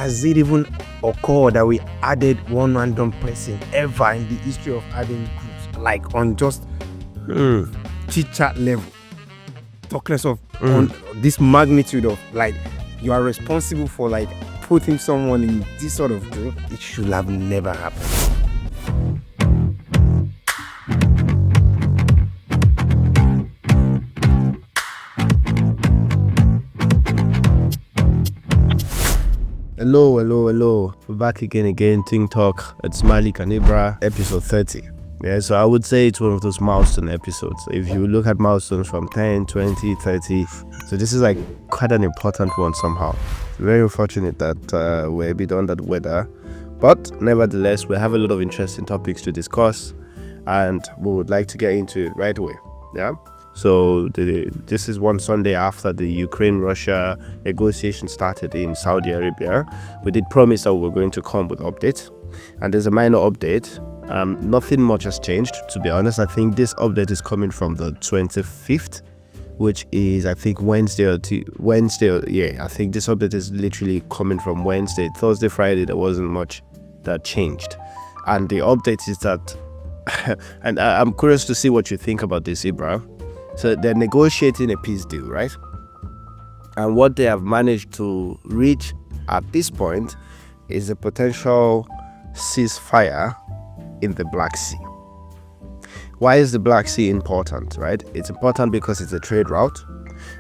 has it even occurred that we added one random person ever in the history of adding groups, like on just chit chat level? Talk less of on this magnitude of like you are responsible for like putting someone in this sort of group. It should have never happened. Hello. We're back again. Think Talk. It's Malik and Ibra, episode 30. Yeah, so I would say it's one of those milestone episodes. If you look at milestones from 10, 20, 30, so this is like quite an important one somehow. Very unfortunate that we're a bit under the weather, but nevertheless, we have a lot of interesting topics to discuss, and we would like to get into it right away. Yeah. So this is one Sunday after the Ukraine-Russia negotiation started in Saudi Arabia. We did promise that we were going to come with updates, and there's a minor update. Nothing much has changed, to be honest. I think this update is coming from the 25th, which is I think Wednesday. I think this update is literally coming from Wednesday. Thursday, Friday, there wasn't much that changed, and the update is that. And I'm curious to see what you think about this, Ibra. So they're negotiating a peace deal, right? And what they have managed to reach at this point is a potential ceasefire in the Black Sea. Why is the Black Sea important, right? It's important because it's a trade route,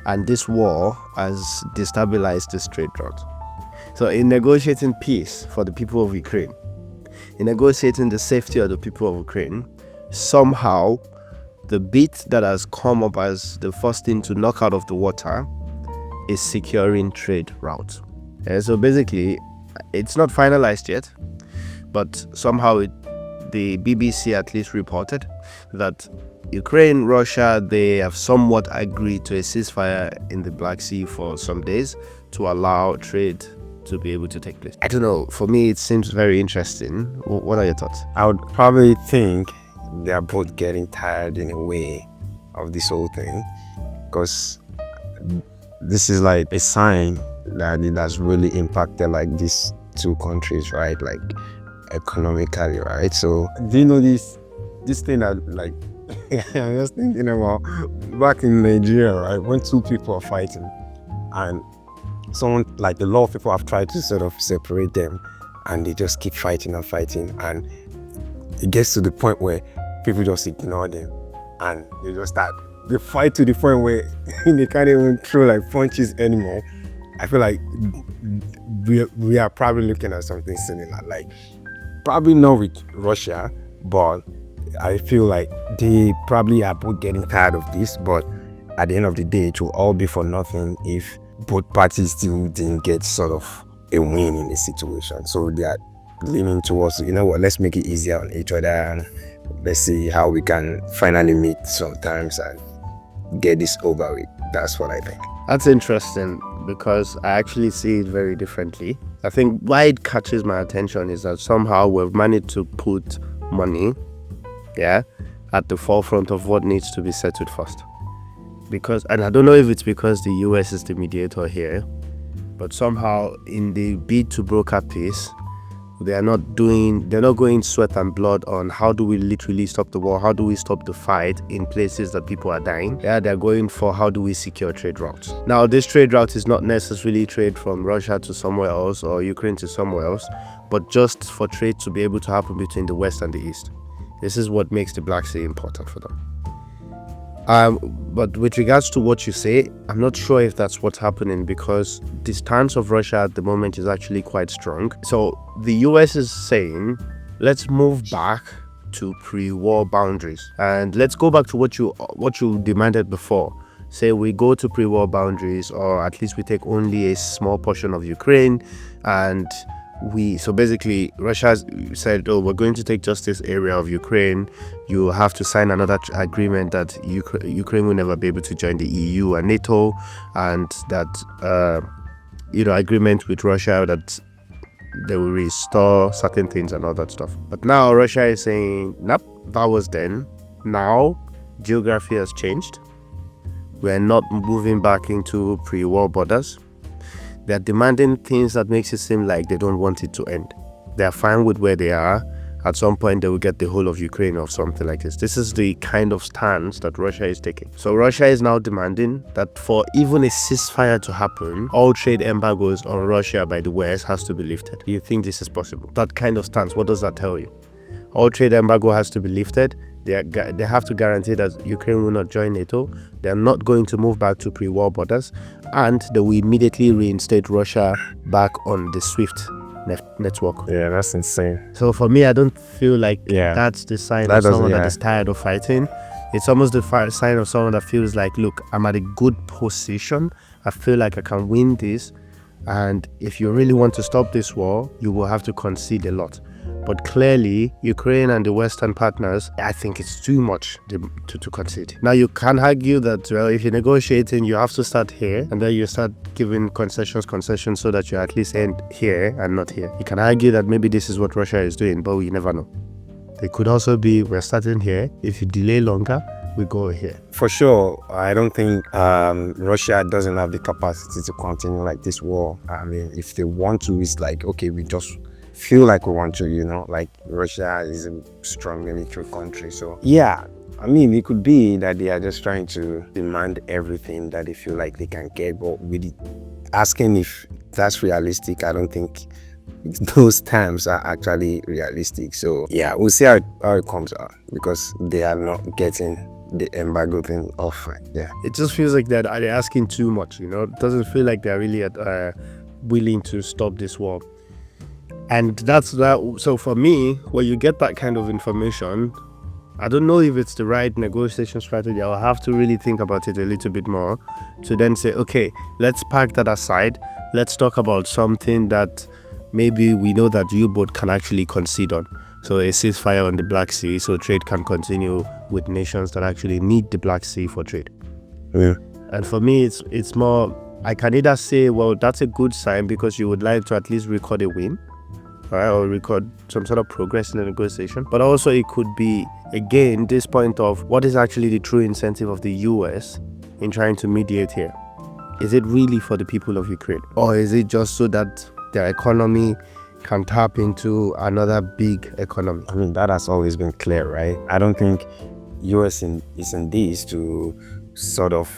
and this war has destabilized this trade route. So in negotiating peace for the people of Ukraine, in negotiating the safety of the people of Ukraine, somehow the bit that has come up as the first thing to knock out of the water is securing trade routes. So basically, it's not finalized yet, but somehow the BBC at least reported that Ukraine, Russia, they have somewhat agreed to a ceasefire in the Black Sea for some days to allow trade to be able to take place. I don't know, for me it seems very interesting. What are your thoughts? I would probably think they are both getting tired in a way of this whole thing, because this is like a sign that it has really impacted like these two countries, right? Like economically, right? So do you know this thing that like I'm just thinking about back in Nigeria, right? When two people are fighting and someone, like a lot of people have tried to sort of separate them, and they just keep fighting, and it gets to the point where people just ignore them, and they fight to the point where they can't even throw like punches anymore. I feel like we are probably looking at something similar, like probably not with Russia, but I feel like they probably are both getting tired of this, but at the end of the day, it will all be for nothing if both parties still didn't get sort of a win in the situation. So they are leaning towards, you know what, let's make it easier on each other, and let's see how we can finally meet sometimes and get this over with. That's what I think. That's interesting, because I actually see it very differently. I think why it catches my attention is that somehow we've managed to put money, at the forefront of what needs to be settled first. Because, and I don't know if it's because the US is the mediator here, but somehow in the bid to broker peace, they're not going sweat and blood on how do we literally stop the war, how do we stop the fight in places that people are dying. They're going for how do we secure trade routes. Now, this trade route is not necessarily trade from Russia to somewhere else or Ukraine to somewhere else, but just for trade to be able to happen between the West and the East. This is what makes the Black Sea important for them. But with regards to what you say, I'm not sure if that's what's happening, because the stance of Russia at the moment is actually quite strong. So the US is saying, let's move back to pre-war boundaries, and let's go back to what you demanded before. Say we go to pre-war boundaries, or at least we take only a small portion of Ukraine, and so basically Russia said, we're going to take just this area of Ukraine. You have to sign another agreement that Ukraine will never be able to join the EU and NATO, and that agreement with Russia that they will restore certain things and all that stuff. But now Russia is saying, nope, that was then. Now geography has changed. We're not moving back into pre-war borders. They're demanding things that makes it seem like they don't want it to end. They're fine with where they are. At some point, they will get the whole of Ukraine or something like this. This is the kind of stance that Russia is taking. So Russia is now demanding that for even a ceasefire to happen, all trade embargoes on Russia by the West has to be lifted. Do you think this is possible? That kind of stance, what does that tell you? All trade embargo has to be lifted. They have to guarantee that Ukraine will not join NATO. They're not going to move back to pre-war borders. And they will immediately reinstate Russia back on the SWIFT network. Yeah, that's insane. So for me, I don't feel like that's the sign of someone that is tired of fighting. It's almost the sign of someone that feels like, look, I'm at a good position. I feel like I can win this. And if you really want to stop this war, you will have to concede a lot. But clearly, Ukraine and the Western partners, I think it's too much to concede. Now, you can argue that, well, if you're negotiating, you have to start here, and then you start giving concessions so that you at least end here and not here. You can argue that maybe this is what Russia is doing, but we never know. It could also be, we're starting here. If you delay longer, we go here. For sure, I don't think Russia doesn't have the capacity to continue like this war. I mean, if they want to, it's like, okay, we just feel like we want to, like Russia is a strong military country. So yeah, I mean, it could be that they are just trying to demand everything that they feel like they can get, but with it, asking if that's realistic, I don't think those times are actually realistic. So yeah, we'll see how it comes out, because they are not getting the embargo thing off. Yeah, it just feels like they're asking too much. It doesn't feel like they're really willing to stop this war. And that's that. So for me, when you get that kind of information, I don't know if it's the right negotiation strategy. I'll have to really think about it a little bit more to then say, okay, let's park that aside. Let's talk about something that maybe we know that you both can actually concede on. So a ceasefire on the Black Sea, so trade can continue with nations that actually need the Black Sea for trade. Yeah. And for me, it's more, I can either say, well, that's a good sign because you would like to at least record a win, right, or record some sort of progress in the negotiation. But also it could be, again, this point of what is actually the true incentive of the US in trying to mediate here. Is it really for the people of Ukraine? Or is it just so that their economy can tap into another big economy? I mean, that has always been clear, right? I don't think US is in this to sort of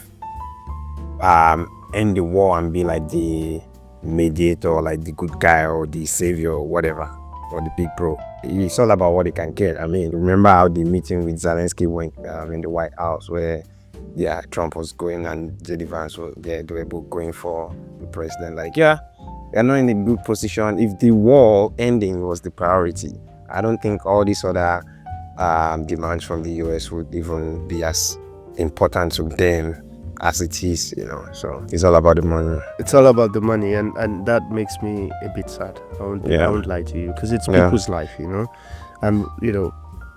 end the war and be like the mediator, or like the good guy or the savior or whatever, or the big bro. It's all about what they can get. I mean, remember how the meeting with Zelensky went in the White House, where Trump was going and JD Vance was they were both going for the president. Like, they're not in a good position. If the war ending was the priority, I don't think all these other demands from the US would even be as important to them as it is, So it's all about the money. It's all about the money, and that makes me a bit sad. I won't lie to you, because it's people's life, And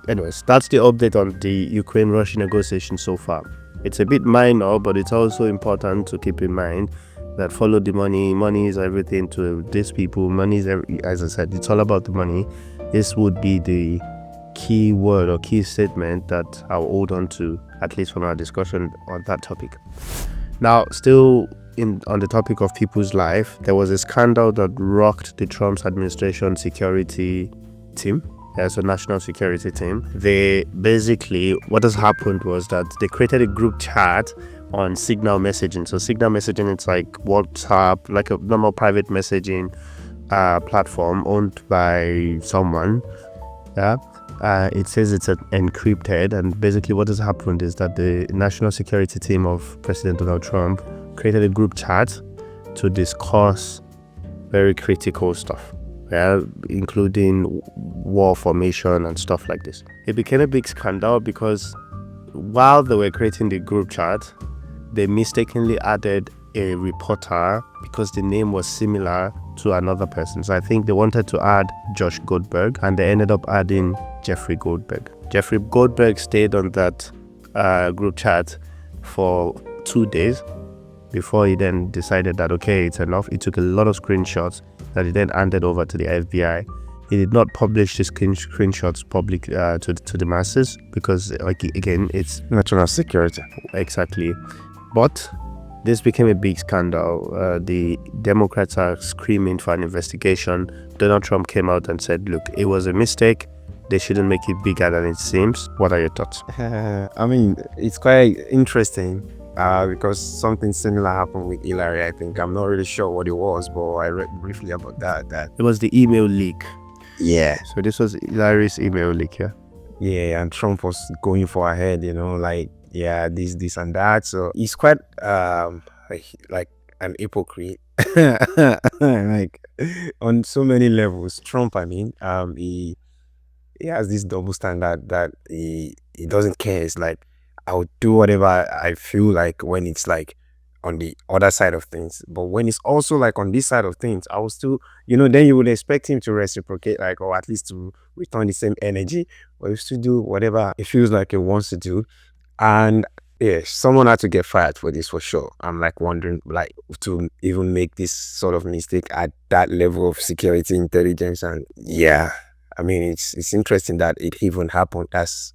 anyways, that's the update on the Ukraine-Russia negotiation so far. It's a bit minor, but it's also important to keep in mind that follow the money. Money is everything to these people. Money is as I said, it's all about the money. This would be the key word or key statement that I'll hold on to, at least from our discussion on that topic. Now, still on the topic of people's life, there was a scandal that rocked the Trump administration security team. So national security team. They basically, what has happened was that they created a group chat on Signal messaging. So Signal messaging, it's like WhatsApp, like a normal private messaging platform owned by someone. It says it's encrypted, and basically what has happened is that the national security team of President Donald Trump created a group chat to discuss very critical stuff, including war formation and stuff like this. It became a big scandal because while they were creating the group chat, they mistakenly added a reporter because the name was similar to another person. So I think they wanted to add Josh Goldberg, and they ended up adding Jeffrey Goldberg. Jeffrey Goldberg stayed on that group chat for 2 days before he then decided that, okay, it's enough. He took a lot of screenshots that he then handed over to the FBI. He did not publish the screenshots public to the masses because, again, it's national security. Exactly. But This became a big scandal. The Democrats are screaming for an investigation. Donald Trump came out and said, look, it was a mistake. They shouldn't make it bigger than it seems. What are your thoughts? I mean, it's quite interesting because something similar happened with Hillary, I think. I'm not really sure what it was, but I read briefly about that. It was the email leak. Yeah. So this was Hillary's email leak, yeah? Yeah, and Trump was going for ahead, like, yeah, this and that. So he's quite like an hypocrite. Like on so many levels. Trump, I mean, he has this double standard that he doesn't care. It's like I'll do whatever I feel like when it's like on the other side of things. But when it's also like on this side of things, I will still, then you would expect him to reciprocate, like, or at least to return the same energy, or he still do whatever he feels like he wants to do. And yeah, someone had to get fired for this for sure. I'm like wondering, like, to even make this sort of mistake at that level of security intelligence. And yeah, I mean, it's interesting that it even happened. That's,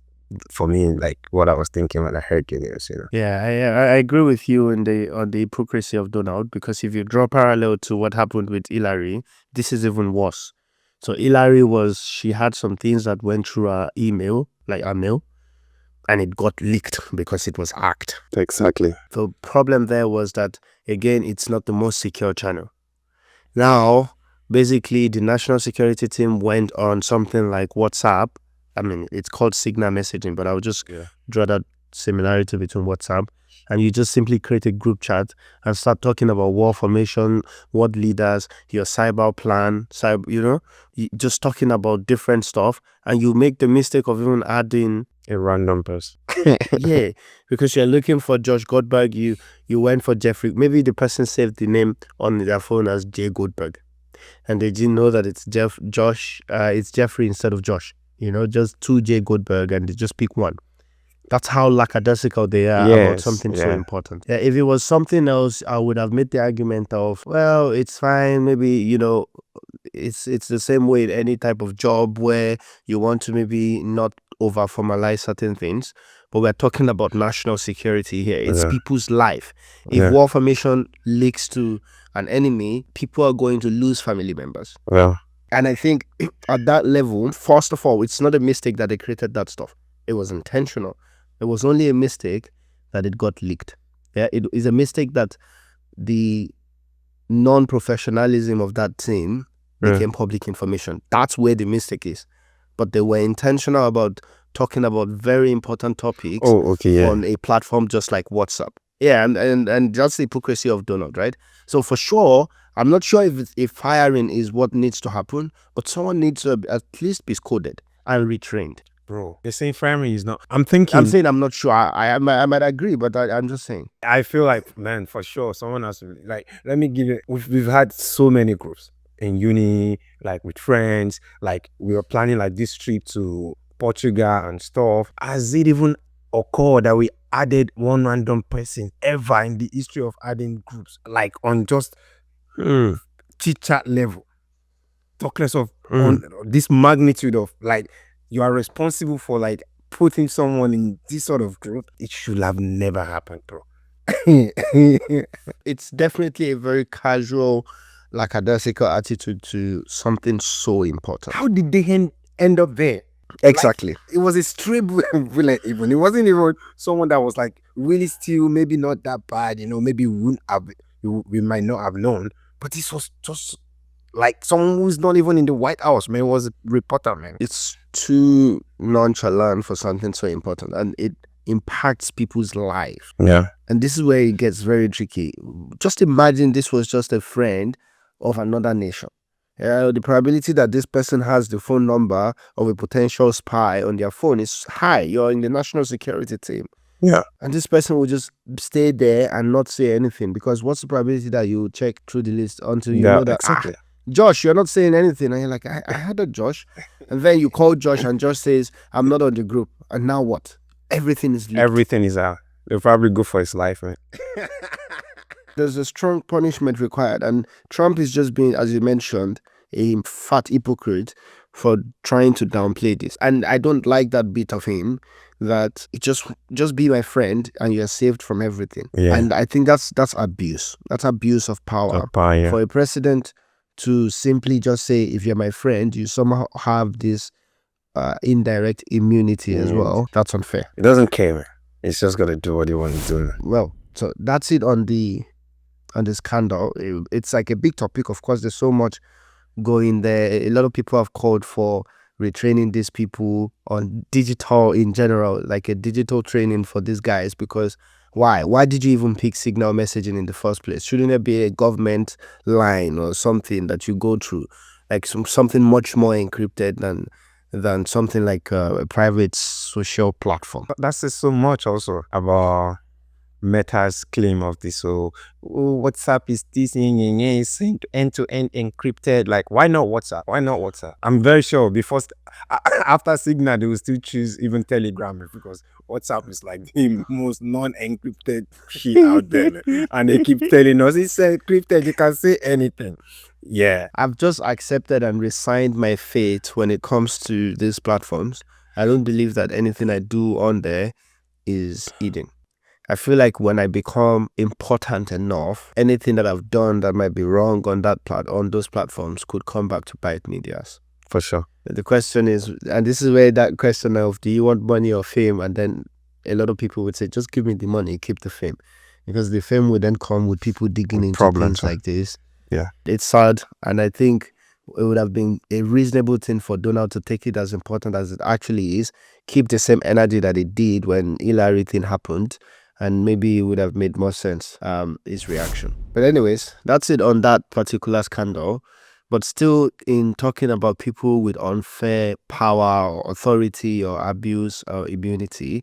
for me, like what I was thinking when I heard the news. Yeah, I agree with you on the hypocrisy of Donald, because if you draw parallel to what happened with Hillary, this is even worse. So Hillary she had some things that went through her email, like her mail, and it got leaked because it was hacked. Exactly. The problem there was that, again, it's not the most secure channel. Now, basically, the national security team went on something like WhatsApp. I mean, it's called Signal messaging, but I would just draw that similarity between WhatsApp. And you just simply create a group chat and start talking about war formation, what leaders, your cyber plan, just talking about different stuff. And you make the mistake of even adding a random person. Yeah, because you're looking for Josh Goldberg, you went for Jeffrey. Maybe the person saved the name on their phone as Jay Goldberg, and they didn't know that it's it's Jeffrey instead of Josh. Just two Jay Goldberg, and they just pick one. That's how lackadaisical they are about something so important. Yeah, if it was something else, I would have made the argument of, well, it's fine. Maybe it's the same way in any type of job where you want to maybe not over formalize certain things, but we're talking about national security here. It's people's life. If war formation leaks to an enemy, people are going to lose family members. And I think at that level, first of all, it's not a mistake that they created that stuff. It was intentional. It was only a mistake that it got leaked. Yeah, it is a mistake that the non-professionalism of that team became public information. That's where the mistake is. But they were intentional about talking about very important topics on a platform just like WhatsApp. Yeah, and that's the hypocrisy of Donald, right? So for sure, I'm not sure if firing is what needs to happen, but someone needs to at least be scolded and retrained. Bro, they're saying firing is not. I'm saying I'm not sure. I might agree, but I'm just saying. I feel like, man, for sure, someone has to, like, let me give you. We've had so many groups in uni, like with friends, like we were planning like this trip to Portugal and stuff. Has it even occurred that we added one random person ever in the history of adding groups, like on just chit chat level? Talk less of on this magnitude of, like, you are responsible for like putting someone in this sort of group. It should have never happened, bro. It's definitely a very casual, lackadaisical attitude to something so important. How did they end up there? Exactly. Like, it was a stray villain even. It wasn't even someone that was like really still maybe not that bad, maybe we might not have known. But this was just like someone who's not even in the White House, man. It was a reporter, man. It's too nonchalant for something so important, and it impacts people's life. Yeah. And this is where it gets very tricky. Just imagine this was just a friend of another nation. The probability that this person has the phone number of a potential spy on their phone is high. You're in the national security team. Yeah. And this person will just stay there and not say anything, because what's the probability that you check through the list until you know that, exactly. Josh, you're not saying anything. And you're like, I had a Josh. And then you call Josh and Josh says, I'm not on the group. And now what? Everything is leaked. Everything is out. They'll probably go for his life, man. There's a strong punishment required. And Trump is just being, as you mentioned, a fat hypocrite for trying to downplay this. And I don't like that bit of him that just be my friend and you're saved from everything. Yeah. And I think that's abuse. That's abuse of power. Yeah. For a president to simply just say, if you're my friend, you somehow have this indirect immunity as well. That's unfair. He doesn't care. He's just gonna do what he wants to do. Well, so that's it on the scandal. It's like a big topic. Of course, there's so much going there. A lot of people have called for retraining these people on digital in general, like a digital training for these guys, because why did you even pick signal messaging in the first place? Shouldn't there be a government line or something that you go through, like something much more encrypted than something like a private social platform? That says so much also about Meta's claim of this. So WhatsApp is this end-to-end encrypted. Like, why not WhatsApp? Why not WhatsApp? I'm very sure before after Signal, they will still choose even Telegram, because WhatsApp is like the most non-encrypted shit out there. And they keep telling us it's encrypted, you can say anything. Yeah. I've just accepted and resigned my fate when it comes to these platforms. I don't believe that anything I do on there is hidden. I feel like when I become important enough, anything that I've done that might be wrong on those platforms could come back to bite me in the ass. For sure. The question is, and this is where that question of, do you want money or fame? And then a lot of people would say, just give me the money, keep the fame. Because the fame would then come with people digging into things like this. Yeah. It's sad. And I think it would have been a reasonable thing for Donald to take it as important as it actually is, keep the same energy that it did when Hillary thing happened, and maybe it would have made more sense, his reaction. But anyways, that's it on that particular scandal. But still, in talking about people with unfair power or authority or abuse or immunity,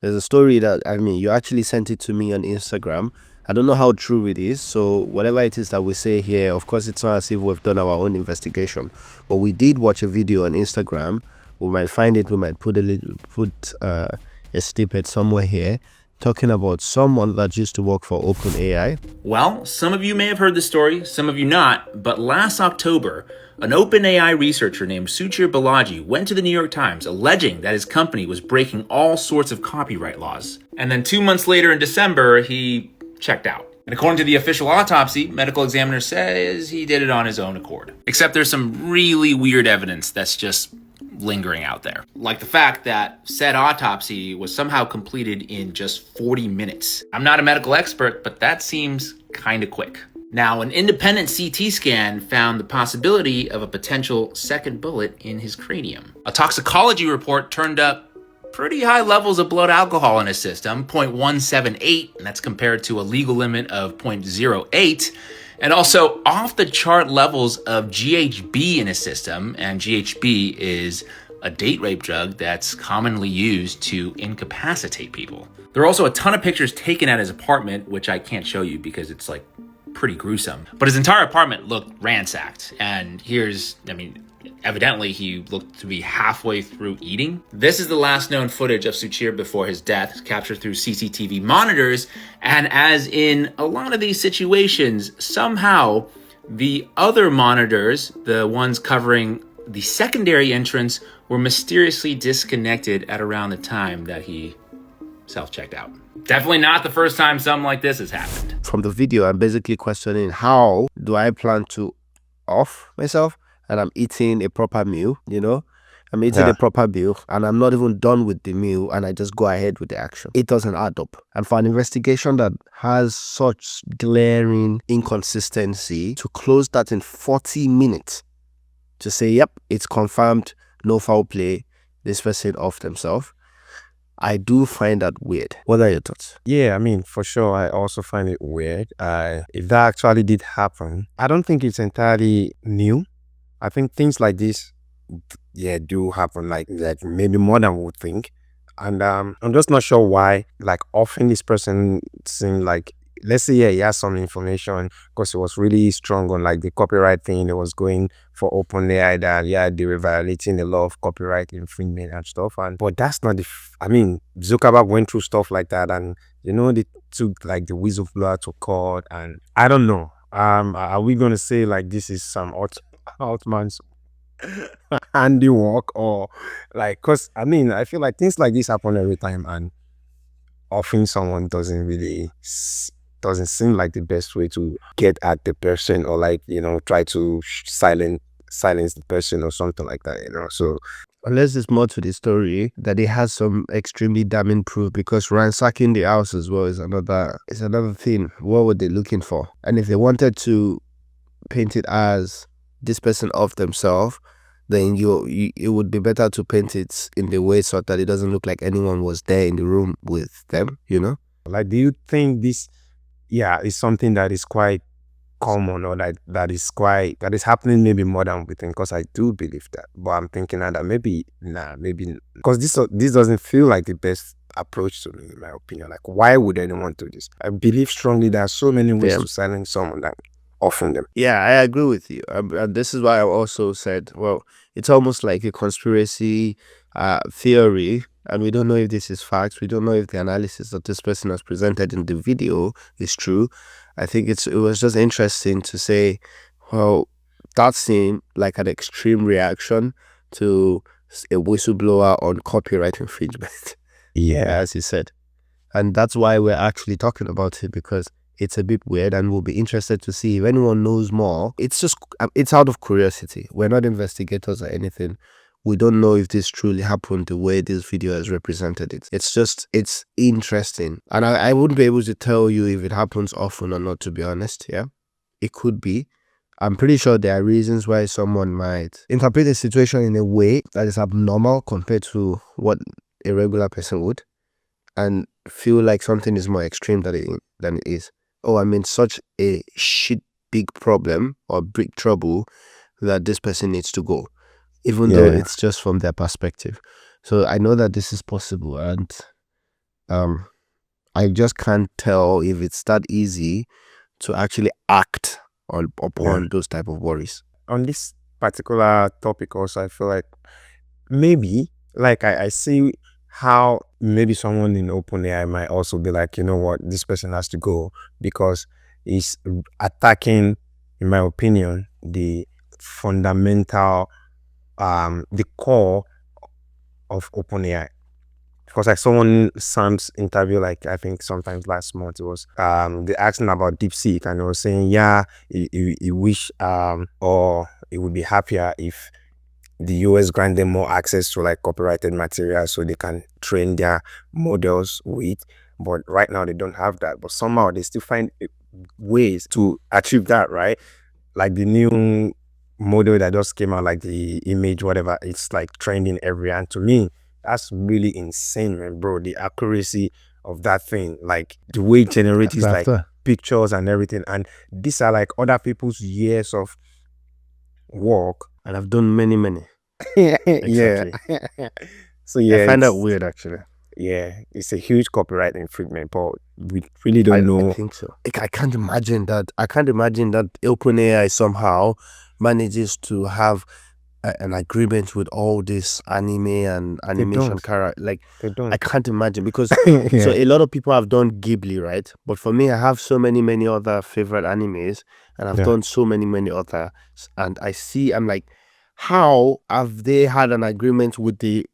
there's a story that, you actually sent it to me on Instagram. I don't know how true it is, so whatever it is that we say here, of course, it's not as if we've done our own investigation. But we did watch a video on Instagram. We might find it, we might put a snippet somewhere here, talking about someone that used to work for OpenAI. Well, some of you may have heard the story, some of you not, but last October, an OpenAI researcher named Suchir Balaji went to the New York Times alleging that his company was breaking all sorts of copyright laws. And then 2 months later in December, he checked out. And according to the official autopsy, medical examiner says he did it on his own accord. Except there's some really weird evidence that's just lingering out there. Like the fact that said autopsy was somehow completed in just 40 minutes. I'm not a medical expert, but that seems kind of quick. Now, an independent CT scan found the possibility of a potential second bullet in his cranium. A toxicology report turned up pretty high levels of blood alcohol in his system, 0.178, and that's compared to a legal limit of 0.08. And also off the chart levels of GHB in his system, and GHB is a date rape drug that's commonly used to incapacitate people. There are also a ton of pictures taken at his apartment, which I can't show you because it's like pretty gruesome. But his entire apartment looked ransacked. And evidently he looked to be halfway through eating. This is the last known footage of Suchir before his death, captured through CCTV monitors. And as in a lot of these situations, somehow the other monitors, the ones covering the secondary entrance, were mysteriously disconnected at around the time that he self-checked out. Definitely not the first time something like this has happened. From the video, I'm basically questioning, how do I plan to off myself and I'm eating a proper meal, I'm eating a proper meal and I'm not even done with the meal and I just go ahead with the action. It doesn't add up. And for an investigation that has such glaring inconsistency, to close that in 40 minutes, to say, yep, it's confirmed, no foul play, this person off themselves, I do find that weird. What are your thoughts? Yeah, for sure, I also find it weird. If that actually did happen, I don't think it's entirely new. I think things like this, do happen, like maybe more than we would think. And I'm just not sure why, often this person seemed like, let's say, he has some information because he was really strong on the copyright thing. It was going for OpenAI that, they were violating the law of copyright infringement and stuff. But that's not Zuckerberg went through stuff like that, and they took the whistleblower to court, and I don't know. Are we gonna say this is some Altman's handiwork or like, because I mean, I feel like things like this happen every time, and often someone doesn't seem like the best way to get at the person, or like, try to silence the person or something like that, so Unless there's more to the story, that it has some extremely damning proof, because ransacking the house as well is another thing. What were they looking for? And if they wanted to paint it as this person of themselves, then it would be better to paint it in the way so that it doesn't look like anyone was there in the room with them, like, do you think this is something that is quite common, or that is happening maybe more than we think? Because I do believe that, but I'm thinking that maybe because this doesn't feel like the best approach to me, in my opinion. Like, why would anyone do this? I believe strongly there are so many ways to silence someone than offend them. Yeah, I agree with you. And this is why I also said, well, it's almost like a conspiracy theory, and we don't know if this is facts. We don't know if the analysis that this person has presented in the video is true. I think it was just interesting to say, well, that seemed like an extreme reaction to a whistleblower on copyright infringement, as you said. And that's why we're actually talking about it, because it's a bit weird, and we'll be interested to see if anyone knows more. It's out of curiosity. We're not investigators or anything. We don't know if this truly happened the way this video has represented it. It's interesting. And I wouldn't be able to tell you if it happens often or not, to be honest. Yeah, it could be. I'm pretty sure there are reasons why someone might interpret a situation in a way that is abnormal compared to what a regular person would, and feel like something is more extreme than it is. Oh, I'm in such a shit big problem or big trouble that this person needs to go, even though it's just from their perspective. So I know that this is possible, and I just can't tell if it's that easy to actually act upon those type of worries. On this particular topic also, I feel like maybe, like, I see how maybe someone in OpenAI might also be like, you know what, this person has to go, because he's attacking, in my opinion, the fundamental, the core of OpenAI. Because I saw one Sam's interview, like, I think sometimes last month, it was they asked him about DeepSeek, and he was saying, he wish or he would be happier if the US grant them more access to like copyrighted material so they can train their models with. But right now they don't have that. But somehow they still find ways to achieve that, right? Like the new model that just came out, like the image, whatever, it's like trending everywhere. And to me, that's really insane, man, bro. The accuracy of that thing, like the way it generates like pictures and everything. And these are like other people's years of work, and I've done many. Exactly. So I find that weird, actually. Yeah, it's a huge copyright infringement, but we really don't know. I think so. I can't imagine that. OpenAI somehow manages to have an agreement with all this anime and animation character. Like, they don't. I can't imagine, because so a lot of people have done Ghibli, right? But for me, I have so many other favorite animes, and I've done so many others, and I'm like, how have they had an agreement with the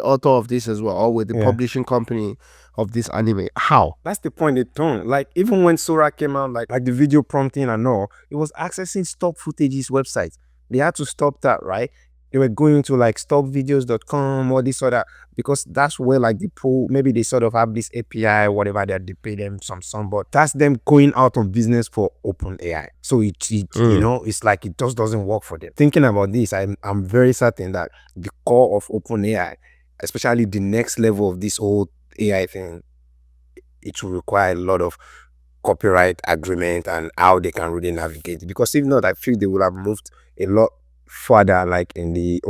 author of this as well, or with the publishing company of this anime? How? That's the point they don't. Like, even when Sora came out, like the video prompting and all, it was accessing stock footage's website. They had to stop that, right? They were going to like stopvideos.com or this or that, because that's where like the pool, maybe they sort of have this API, whatever, that they pay them some, but that's them going out of business for OpenAI. So it it's like it just doesn't work for them. Thinking about this, I'm very certain that the core of OpenAI, especially the next level of this whole AI thing, it will require a lot of copyright agreement and how they can really navigate. Because if not, I feel they will have moved a lot further, like in the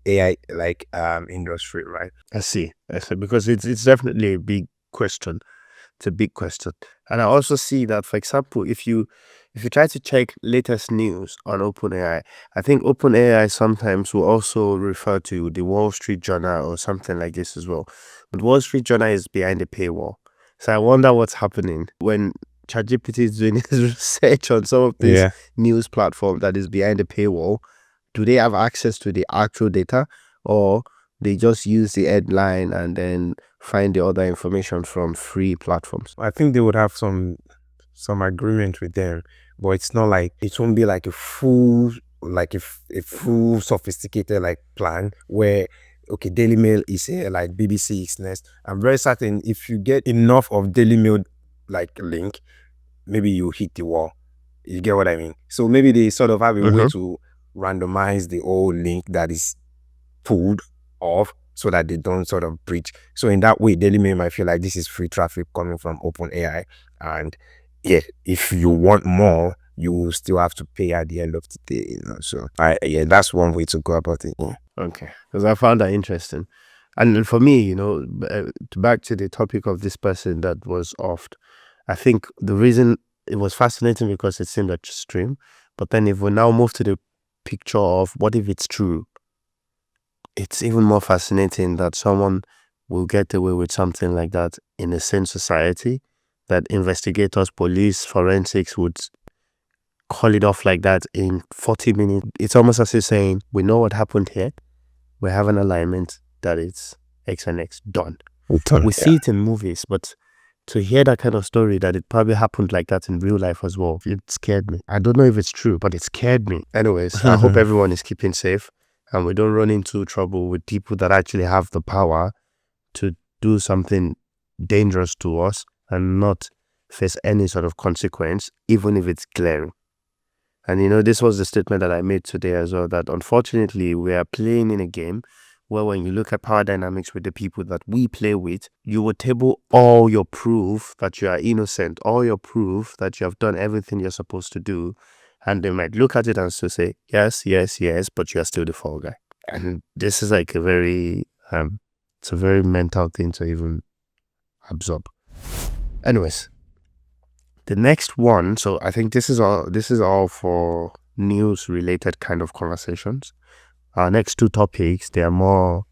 AI like industry, right? I see, because it's definitely a big question. It's a big question. And I also see that, for example, if you try to check latest news on OpenAI, I think OpenAI sometimes will also refer to the Wall Street Journal or something like this as well. But Wall Street Journal is behind the paywall. So I wonder what's happening when ChatGPT is doing his research on some of these news platforms that is behind the paywall. do they have access to the actual data, or they just use the headline and then find the other information from free platforms? I think they would have some agreement with them, but it's not like, it won't be like a full sophisticated like plan where, okay, Daily Mail is here, like BBC is next. I'm very certain if you get enough of Daily Mail like link, maybe you hit the wall. You get what I mean? So maybe they sort of have a way to randomize the whole link that is pulled off so that they don't sort of breach. So in that way, Daily Mail might feel like this is free traffic coming from OpenAI, and yeah, if you want more, you will still have to pay at the end of the day, you know. So yeah, that's one way to go about it. Yeah. Okay, because I found that interesting. And for me, you know, back to the topic of this person that was offed, I think the reason it was fascinating because it seemed extreme. But then if we now move to the picture of what if it's true, it's even more fascinating that someone will get away with something like that in a sane society, that investigators, police, forensics would call it off like that in 40 minutes. It's almost as if saying, we know what happened here. We have an alignment that it's X and X done. We see it in movies, but to hear that kind of story, that it probably happened like that in real life as well, it scared me. I don't know if it's true, but it scared me. Anyways, I hope everyone is keeping safe and we don't run into trouble with people that actually have the power to do something dangerous to us and not face any sort of consequence, even if it's glaring. And you know, this was the statement that I made today as well, that unfortunately we are playing in a game where when you look at power dynamics with the people that we play with, you will table all your proof that you are innocent, all your proof that you have done everything you're supposed to do. And they might look at it and still say, yes, yes, yes, but you are still the fall guy. And this is like a very, it's a very mental thing to even absorb. Anyways, the next one, so I think this is all for news related kind of conversations. Our next two topics, they are more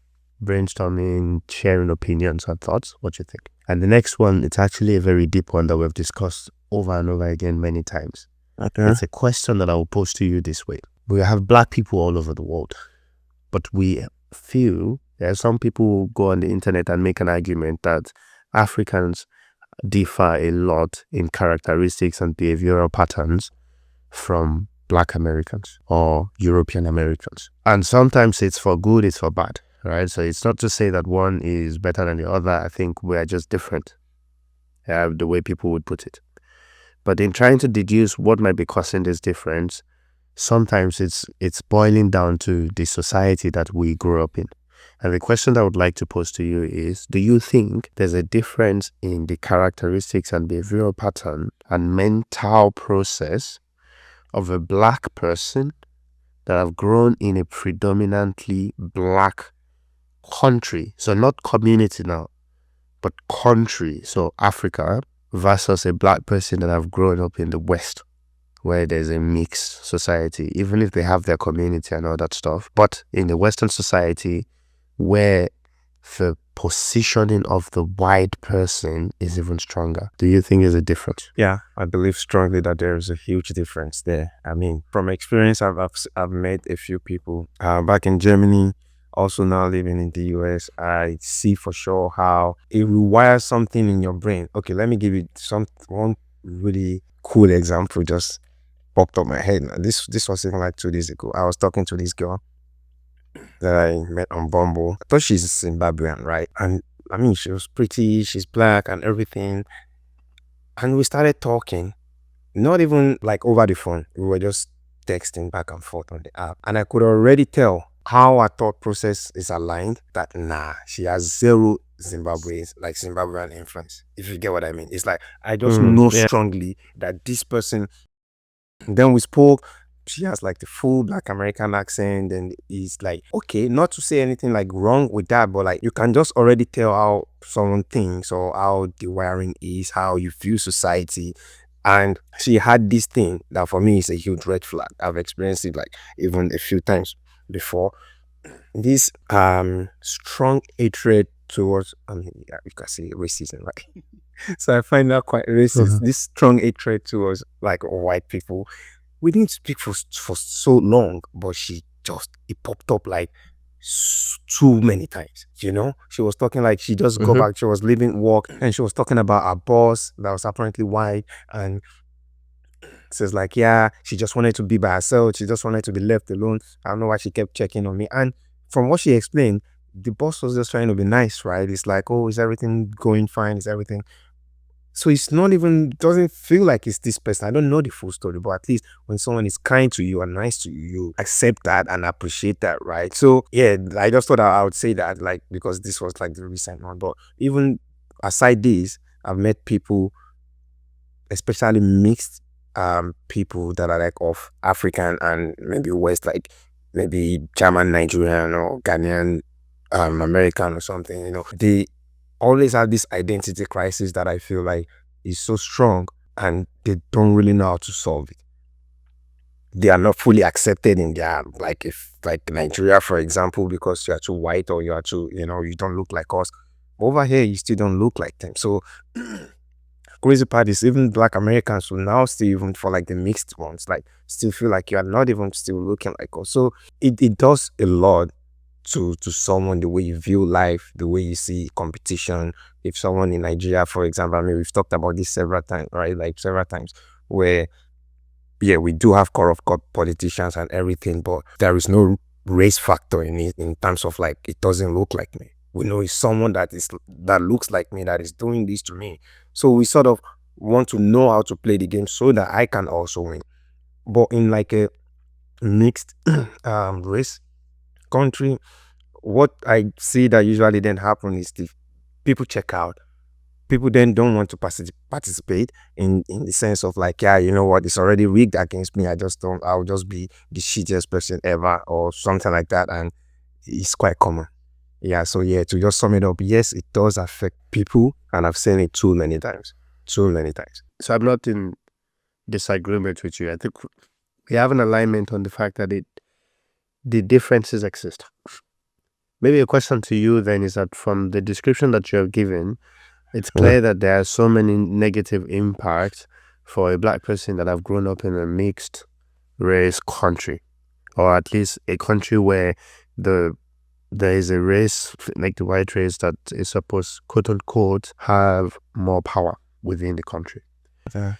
brainstorming, sharing opinions and thoughts. What you think? And the next one, it's actually a very deep one that we've discussed over and over again many times. Okay. It's a question that I will pose to you this way. We have Black people all over the world, but we feel there are some people who go on the internet and make an argument that Africans differ a lot in characteristics and behavioral patterns from Black Americans or European Americans. And sometimes it's for good, it's for bad, right? So it's not to say that one is better than the other. I think we are just different, the way people would put it. But in trying to deduce what might be causing this difference, sometimes it's boiling down to the society that we grew up in. And the question that I would like to pose to you is, do you think there's a difference in the characteristics and behavioral pattern and mental process of a Black person that have grown in a predominantly Black country? So not community now, but country. So Africa versus a Black person that have grown up in the West, where there's a mixed society, even if they have their community and all that stuff. But in the Western society, where the positioning of the white person is even stronger, do you think there's a difference? Yeah, I believe strongly that there is a huge difference there. I mean, from experience, I've met a few people back in Germany, also now living in the US. I see for sure how it rewires something in your brain. Okay, let me give you one really cool example just popped up my head. This was even like 2 days ago. I was talking to this girl that I met on Bumble. I thought she's Zimbabwean, right? And I mean, she was pretty, she's Black and everything. And we started talking, not even like over the phone. We were just texting back and forth on the app. And I could already tell how our thought process is aligned, that she has zero Zimbabwean influence, if you get what I mean. It's like, I just know strongly that this person. Then we spoke. She has like the full Black American accent, and it's like, okay, not to say anything like wrong with that, but like you can just already tell how someone thinks or how the wiring is, how you view society. And she had this thing that for me is a huge red flag. I've experienced it like even a few times before. This strong hatred towards, I mean, you can say racism, right? So I find that quite racist. This strong hatred towards like white people. We didn't speak for so long, but she just it popped up like too many times. She was talking like she just got back, she was leaving work, and she was talking about her boss that was apparently white, and says like, yeah, she just wanted to be by herself, she just wanted to be left alone. I don't know why she kept checking on me. And from what she explained, the boss was just trying to be nice, right? It's like, oh, is everything going fine? Is everything so it's not even, doesn't feel like it's this person. I don't know the full story, but at least when someone is kind to you and nice to you, you accept that and appreciate that, right? So yeah, I just thought I would say that, like, because this was like the recent one. But even aside this, I've met people, especially mixed people that are like of African and maybe West, like maybe German, Nigerian, or Ghanaian, American or something. They always have this identity crisis that I feel like is so strong, and they don't really know how to solve it. They are not fully accepted in their, like, if like Nigeria, for example, because you are too white or you are too, you don't look like us. Over here, you still don't look like them. So crazy part is even Black Americans will now still, even for like the mixed ones, like still feel like you are not even still looking like us. So it does a lot to someone, the way you view life, the way you see competition. If someone in Nigeria, for example, I mean, we've talked about this several times, right? Like several times, where yeah, we do have corrupt politicians and everything, but there is no race factor in it, in terms of like, it doesn't look like me. We know it's someone that looks like me, that is doing this to me. So we sort of want to know how to play the game so that I can also win. But in like a mixed race country, what I see that usually then happen is the people check out. People then don't want to participate in the sense of like, yeah, you know what, it's already rigged against me. I'll just be the shittiest person ever or something like that. And it's quite common. Yeah, so yeah, to just sum it up, yes, it does affect people, and I've seen it too many times. So So I'm not in disagreement with you. I think we have an alignment on the fact that the differences exist. Maybe a question to you then is that from the description that you have given, it's clear that there are so many negative impacts for a Black person that have grown up in a mixed race country, or at least a country where there is a race like the white race that is supposed, quote unquote, have more power within the country. Yeah.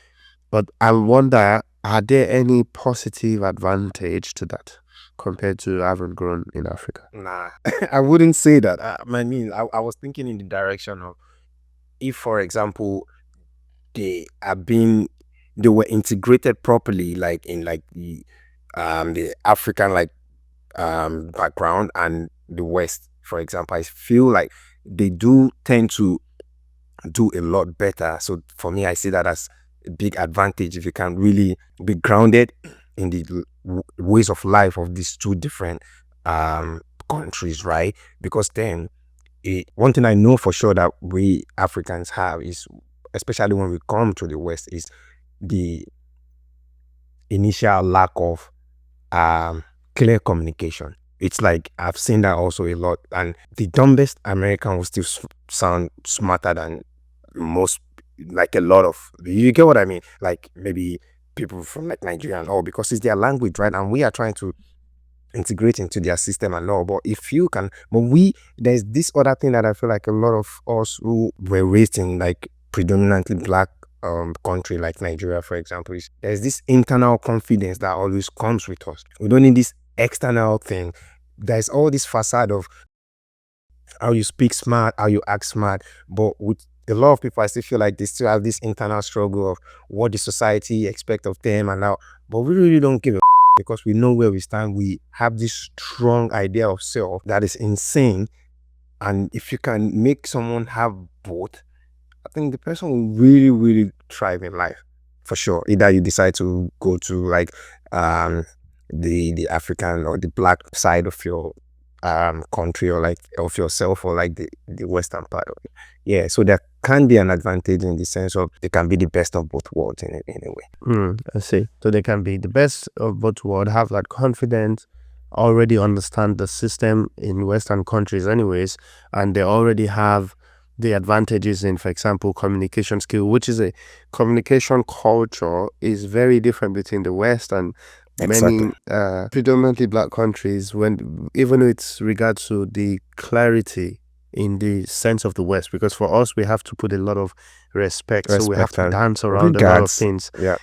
But I wonder, are there any positive advantage to that compared to having grown in Africa? Nah, I wouldn't say that. I mean, I was thinking in the direction of, if, for example, they were integrated properly, like in like the African like background and the West, for example, I feel like they do tend to do a lot better. So for me, I see that as a big advantage if you can really be grounded in the ways of life of these two different countries, right? Because then one thing I know for sure that we Africans have is, especially when we come to the West, is the initial lack of clear communication. It's like I've seen that also a lot, and the dumbest American will still sound smarter than most, like a lot of, you get what I mean? Like maybe people from like Nigeria and all, because it's their language, right? And we are trying to integrate into their system and all. But if you can, there's this other thing that I feel like a lot of us who were raised in like predominantly Black country like Nigeria, for example, there's this internal confidence that always comes with us. We don't need this external thing. There's all this facade of how you speak smart, how you act smart, but with a lot of people, I still feel like they still have this internal struggle of what the society expect of them and now. But we really don't give a because we know where we stand. We have this strong idea of self that is insane, and if you can make someone have both, I think the person will really, really thrive in life, for sure. Either you decide to go to like the African or the Black side of your country, or like of yourself, or like the Western part of it. Yeah, so there can be an advantage in the sense of they can be the best of both worlds in a way. I see. So they can be the best of both worlds, have that confidence, already understand the system in Western countries anyways, and they already have the advantages in, for example, communication skill, which is a communication culture is very different between the West and Exactly. Many predominantly black countries, when even with regards to the clarity in the sense of the West, because for us we have to put a lot of respect, so we have Respect to and dance around a lot of regards. things. Yeah.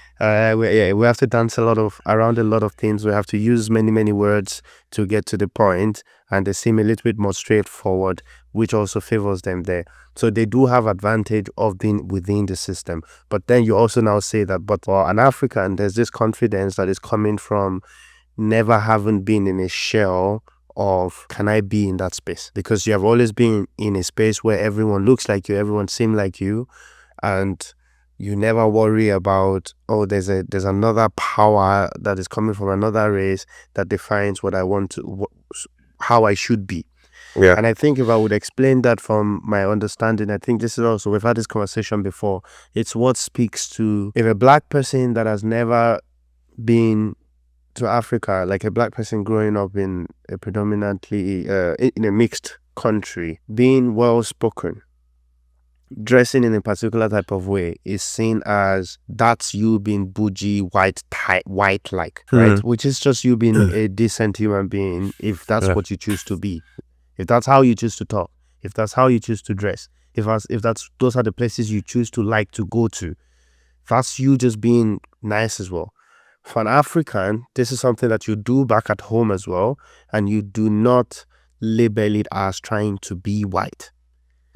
We have to dance around a lot of things. We have to use many words to get to the point, and they seem a little bit more straightforward, which also favors them there. So they do have advantage of being within the system. But then you also now say that, but for an African, there's this confidence that is coming from never having been in a shell of, can I be in that space? Because you have always been in a space where everyone looks like you, everyone seems like you, and you never worry about, oh, there's another power that is coming from another race that defines what I want to, how I should be. Yeah. And I think if I would explain that from my understanding, I think this is also, we've had this conversation before, it's what speaks to, if a black person that has never been to Africa, like a black person growing up in a predominantly, in a mixed country, being well spoken, dressing in a particular type of way is seen as, that's you being bougie, white like, right? Which is just you being a decent human being, if that's Yeah. what you choose to be, if that's how you choose to talk, if that's how you choose to dress, if that's those are the places you choose to like to go to, that's you just being nice as well. For an African, this is something that you do back at home as well, and you do not label it as trying to be white.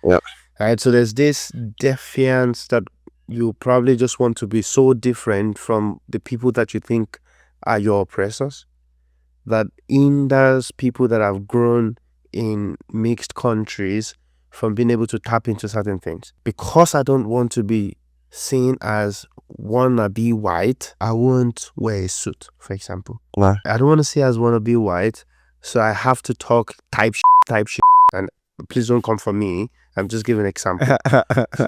Yeah. Right, so there's this defiance that you probably just want to be so different from the people that you think are your oppressors, that hinders people that have grown in mixed countries from being able to tap into certain things. Because I don't want to be seen as wanna be white, I won't wear a suit, for example. Nah. I don't want to see as wanna be white, so I have to talk type shit, and please don't come for me. I'm just giving an example,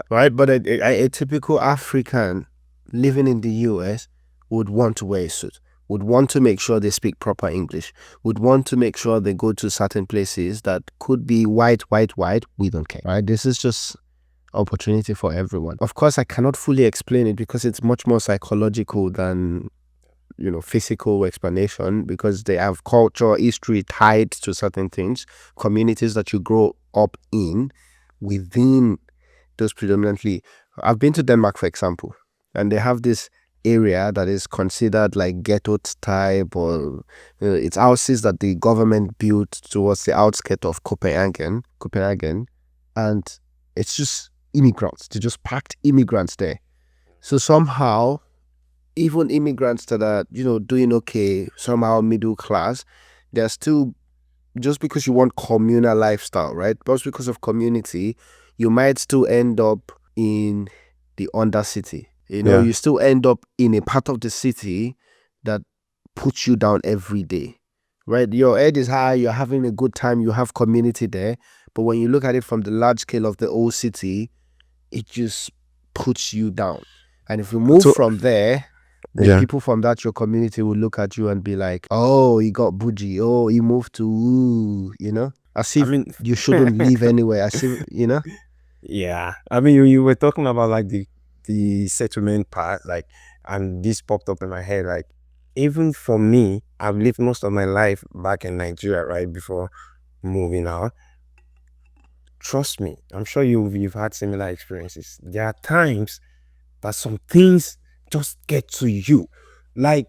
right? But a typical African living in the US would want to wear a suit, would want to make sure they speak proper English, would want to make sure they go to certain places that could be white. We don't care, right? This is just opportunity for everyone. Of course, I cannot fully explain it because it's much more psychological than, physical explanation, because they have culture, history tied to certain things, communities that you grow up in within those predominantly. I've been to Denmark, for example, and they have this area that is considered like ghetto type, or it's houses that the government built towards the outskirts of Copenhagen, and it's just immigrants. They just packed immigrants there. So somehow, even immigrants that are, doing okay, somehow middle class, they're still, just because you want communal lifestyle, right? Just because of community, you might still end up in the undercity. Yeah. You still end up in a part of the city that puts you down every day, right? Your head is high, you're having a good time, you have community there. But when you look at it from the large scale of the old city, it just puts you down. And if you move from there, the people from that your community will look at you and be like, oh, he got bougie, oh, he moved to, as if you shouldn't live anywhere, as if, Yeah. I mean, you were talking about like the settlement part, like, and this popped up in my head. Like, even for me, I've lived most of my life back in Nigeria, right, before moving out. Trust me, I'm sure you've had similar experiences. There are times that some things just get to you, like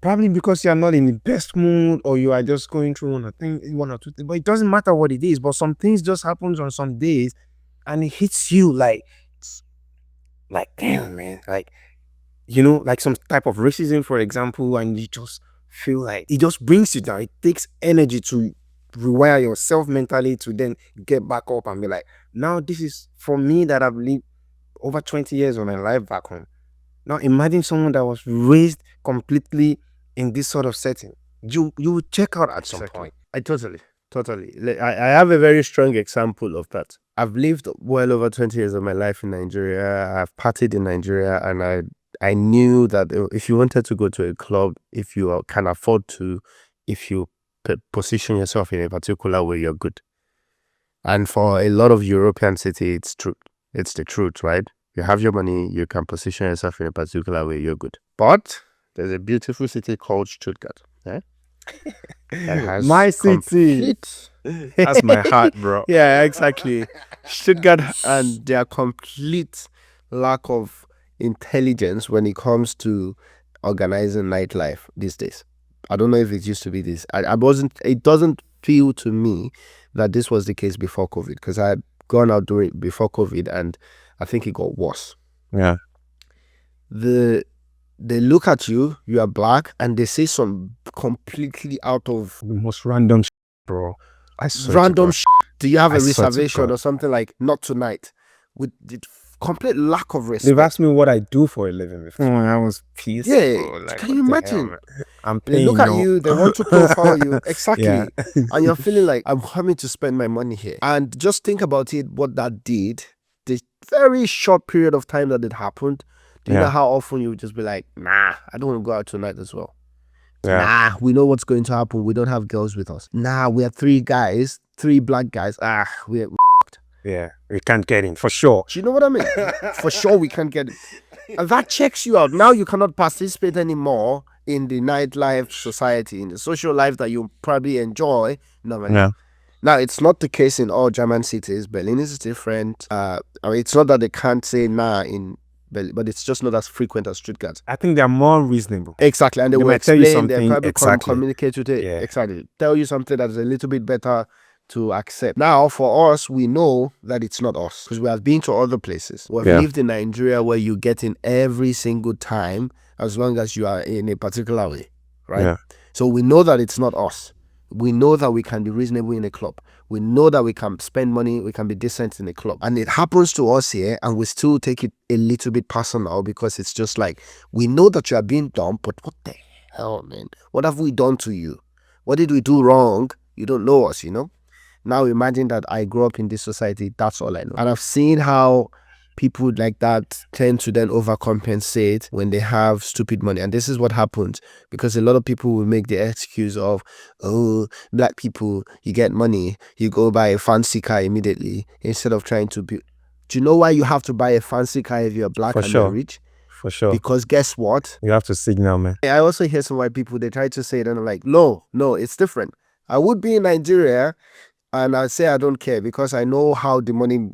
probably because you are not in the best mood, or you are just going through one or two things. But it doesn't matter what it is. But some things just happens on some days, and it hits you like damn, man, like, like some type of racism, for example, and you just feel like it just brings you down. It takes energy to rewire yourself mentally to then get back up and be like, now this is for me that I've lived over 20 years of my life back home. Now imagine someone that was raised completely in this sort of setting. You will check out at some point. I totally. I have a very strong example of that. I've lived well over 20 years of my life in Nigeria. I've partied in Nigeria, and I knew that if you wanted to go to a club, if you can afford to, if you position yourself in a particular way, you're good. And for a lot of European cities, it's true. It's the truth, right? You have your money, you can position yourself in a particular way, you're good. But There's a beautiful city called Stuttgart. Yeah? That has My city. complete. That's my heart, bro. Yeah, exactly. Stuttgart and their complete lack of intelligence when it comes to organizing nightlife these days. I don't know if it used to be this. I wasn't. It doesn't feel to me that this was the case before COVID, because I had gone out before COVID, and I think it got worse. Yeah. They look at you, you are black, and they say some completely out of The most random bro. I swear to random God. do you have I a swear to reservation God. or something, like not tonight, with the complete lack of They've respect. asked me what I do for a living before. I was pissed. Yeah, bro. Like, can what you the hell, imagine? man? I'm They paying look at no. you, they want to profile you. Exactly. Yeah. And you're feeling like, I'm coming to spend my money here. And just think about it, what that did, the very short period of time that it happened. Do you know Yeah. how often you would just be like, nah, I don't want to go out tonight as well. Yeah. Nah, we know what's going to happen. We don't have girls with us. Nah, we are three black guys. We're Yeah. We can't get in for sure. Do you know what I mean? For sure, we can't get it. And that checks you out. Now you cannot participate anymore in the nightlife society, in the social life that you probably enjoy. Normally. Yeah. Now, it's not the case in all German cities. Berlin is different. I mean, it's not that they can't say nah in Berlin, but it's just not as frequent as Stuttgart. I think they're more reasonable. Exactly. And they will might tell you explain, they'll something probably exactly. communicate with it. Yeah. Exactly. Tell you something that is a little bit better to accept. Now, for us, we know that it's not us, because we have been to other places. We've Yeah. lived in Nigeria, where you get in every single time as long as you are in a particular way, right? Yeah. So we know that it's not us. We know that we can be reasonable in a club. We know that we can spend money, we can be decent in a club. And it happens to us here, and we still take it a little bit personal, because it's just like, we know that you are being dumb, but what the hell, man? What have we done to you? What did we do wrong? You don't know us, you know? Now imagine that I grew up in this society, that's all I know. And I've seen how people like that tend to then overcompensate when they have stupid money. And this is what happens, because a lot of people will make the excuse of, oh, black people, you get money, you go buy a fancy car immediately, instead of trying to be. Do you know why you have to buy a fancy car if you're black For and sure. you're rich? For sure. Because guess what? You have to signal, man. I also hear some white people, they try to say it, and I'm like, no, it's different. I would be in Nigeria, and I say I don't care, because I know how the money,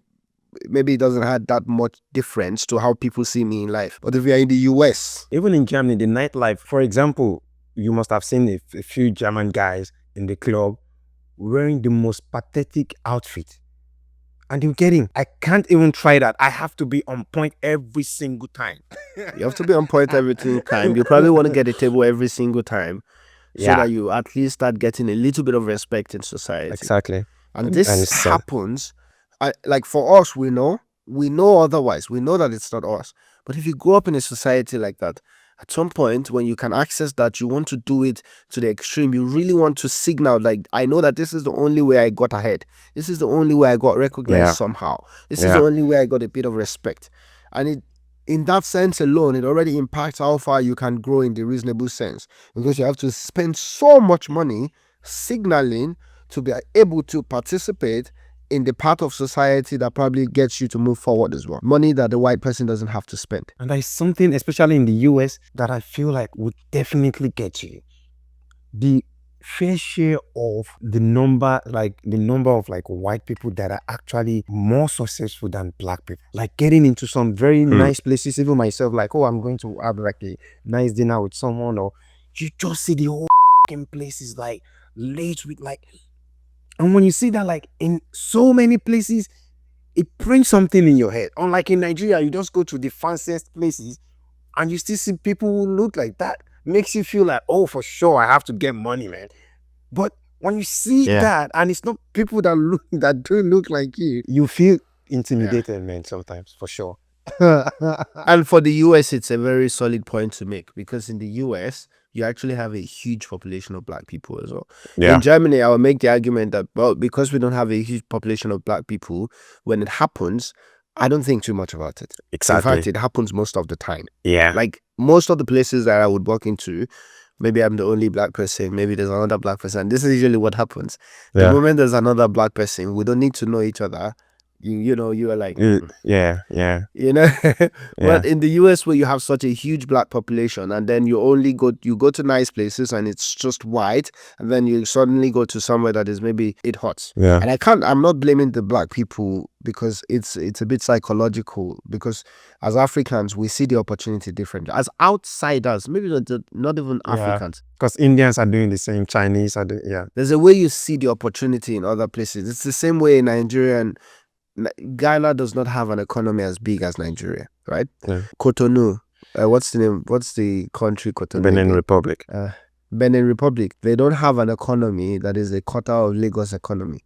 maybe it doesn't have that much difference to how people see me in life. But if you're in the US, Even in Germany, the nightlife, for example, you must have seen a few German guys in the club wearing the most pathetic outfit. And you're getting, I can't even try that. I have to be on point every single time. you have to be on point every single time. You probably want to get a table every single time, so Yeah. that you at least start getting a little bit of respect in society. Exactly. And this it's sad. happens, like for us, we know otherwise. We know that it's not us. But if you grow up in a society like that, at some point when you can access that, you want to do it to the extreme. You really want to signal, like, I know that this is the only way I got ahead. This is the only way I got recognized Yeah. somehow. This is Yeah. the only way I got a bit of respect. And it, in that sense alone, it already impacts how far you can grow in the reasonable sense, because you have to spend so much money signaling to be able to participate in the part of society that probably gets you to move forward as well. Money that the white person doesn't have to spend. And there's something, especially in the US, that I feel like would definitely get you. The fair share of the number of like white people that are actually more successful than black people. Like getting into some very nice places, even myself, like, oh, I'm going to have like a nice dinner with someone, or you just see the whole place is like late with like. And when you see that, like in so many places, it brings something in your head. Unlike in Nigeria, you just go to the fanciest places and you still see people who look like that. Makes you feel like, oh, for sure, I have to get money, man. But when you see that, and it's not people that don't look like you feel intimidated, man, sometimes, for sure. And for the US, it's a very solid point to make, because in the US, you actually have a huge population of black people as well. Yeah. In Germany, I will make the argument that, well, because we don't have a huge population of black people, when it happens, I don't think too much about it. Exactly. In fact, it happens most of the time. Yeah. Like most of the places that I would walk into, maybe I'm the only black person, maybe there's another black person. This is usually what happens. The Yeah. moment there's another black person, we don't need to know each other. you are like, Yeah, yeah, you know. yeah, But in the US, where you have such a huge black population, and then you go to nice places and it's just white, and then you suddenly go to somewhere that is maybe it hot. yeah, And I'm not blaming the black people, because it's a bit psychological, because as Africans we see the opportunity differently. As outsiders, maybe not even yeah. Africans, Because Indians are doing the same, Chinese are doing, yeah, there's a way you see the opportunity in other places. It's the same way in Nigeria. And Ghana does not have an economy as big as Nigeria, right? yeah. Cotonou, what's the name? What's the country Cotonou Benin again? Republic. Benin Republic. They don't have an economy that is a quarter of Lagos economy.